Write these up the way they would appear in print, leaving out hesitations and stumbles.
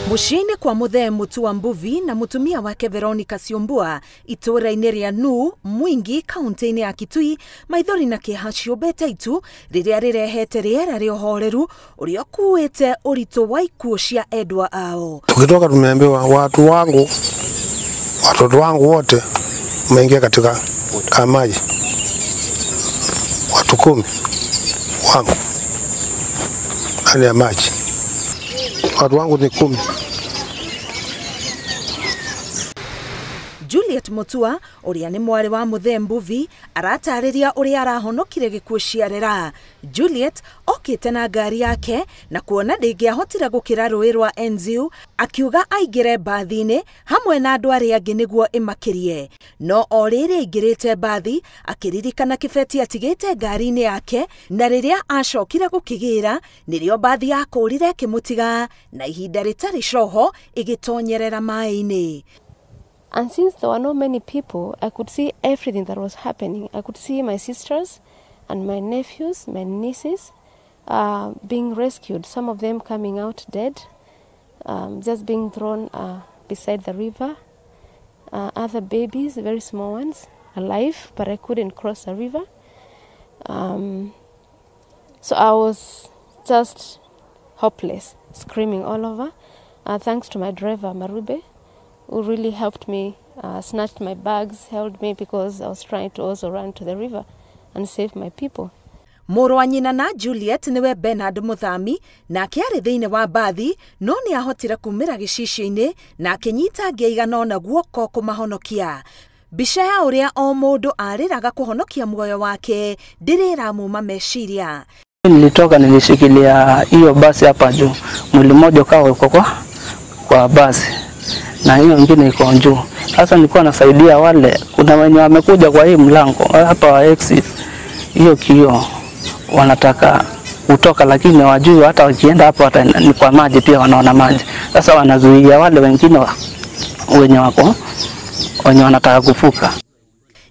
Muciini kwa muthe mutu wa Mbuvi na mutumia wake Veronica Siombua itũra-inĩ rĩa Nu Mwingi kaunti-inĩ ya Kitui maithori na kĩeha ciũmbĩte itu rĩrĩa rĩrehete rĩera rĩa ũhoreru ũrĩa ũkuĩte ũritũ wa ikuũ cia endwa ao. Tukitoka tumeambiwa watoto wangu wote wameingia katika maji. Watu 10 wangu ndani ya maji. Watu wangu ni 10. Juliet Mutua uria ni mwari wa muthe Mbuvi aratariria uria arahonokire gikuũ ciarera. Juliet okite na ngari yake na kuona ndingiahotira gukira rũĩ rwa Andũ akiuga aingire bathi-inĩ hamwe na andũ arĩa angĩ nĩguo ĩmakirie. No o rĩrĩa aingĩrĩte bathi akiririkana kĩbeti atigĩte ngari-inĩ yake na rĩrĩa acokire gũkĩgĩra nĩrĩo bathi yakũrire ĩkĩmũtiga na ihinda rĩtarĩ coho ĩgĩtonyerera maĩ-inĩ. And since there were not many people, I could see everything that was happening. I could see my sisters and my nephews, my nieces being rescued. Some of them coming out dead, just being thrown beside the river. Other babies, very small ones, alive, but I couldn't cross the river. So I was just hopeless, screaming all over. Thanks to my driver, Marube, who really helped me, snatched my bags, held me because I was trying to also run to the river and save my people. Mũrũ wa nyina na Juliet niwe Bernard Muthami na kĩarĩ thĩinĩ wa bathi no nĩ ahotire kumĩra gĩcicio-inĩ na akĩnyita ngĩigana ona guoko kũmahonokia. Mbica ya ũrĩa o mũndũ arĩraga kũhonokia muoyo wake ndĩrĩramuma meciria. Nilitoka nilishikilia hiyo basi hapa juu. Mwili mmoja ukawa kwa basi na hiyo nyingine iko juu. Sasa nilikuwa nasaidia wale, kuna wenye wamekuja kwa hii mlango hapa wa exit. Hiyo kioo wanataka kutoka lakini wajui hata wakienda hapo ni kwa maji pia wanaona maji. Sasa wanazuia wale wengine wenye wanataka kufuka.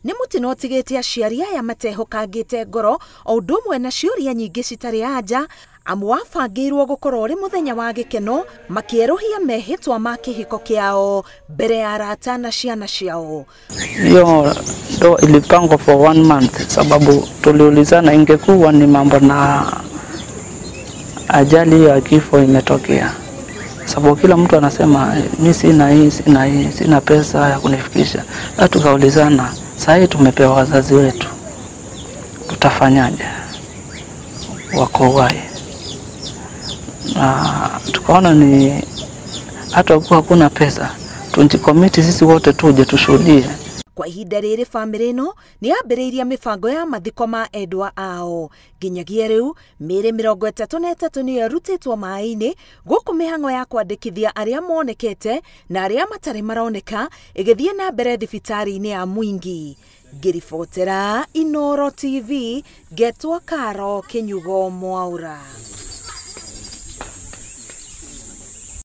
Nĩ mũtino ũtigĩte aciari aya matehokangĩte ngoro o ũndũ ũmwe na ciũria nyingĩ citarĩ anja amu wabangĩirwo gũkorwo ũrĩ mũthenya wa gĩkeno makĩerũhia mehĩtwa ma kĩhiko kĩao mbere ya arata na ciana ciao. Hiyo ndo ilipangwa for 1 month sababu tuliulizana ingekuwa ni mambo na ajali ya kifo imetokea. Sababu kila mtu anasema mimi sina pesa ya kunifikisha. Na tukaulizana sasa tumepewa wazazi wetu. Tutafanyaje? Wako wai. Na tukaona ni hata kwa hakuna pesa tujikomiti sisi wote tuje tushuhudie. Kwa ihinda rĩrĩ bamĩrĩ ĩno nĩ ambĩrĩirie mĩbango ya mathiko ma endwa ao. Nginyagia rĩu mĩĩrĩ 33 nĩyo ĩrutĩtwo maĩ-inĩ gũkũ mĩhang'o ya kwandĩkithia arĩa monekete na arĩa matarĩ maroneka ĩgĩthiĩ na mbere thibitarĩ-inĩ ya Mwingi. Ngĩribotera Inooro TV, Getwa Karo Kinyugo Mwaura.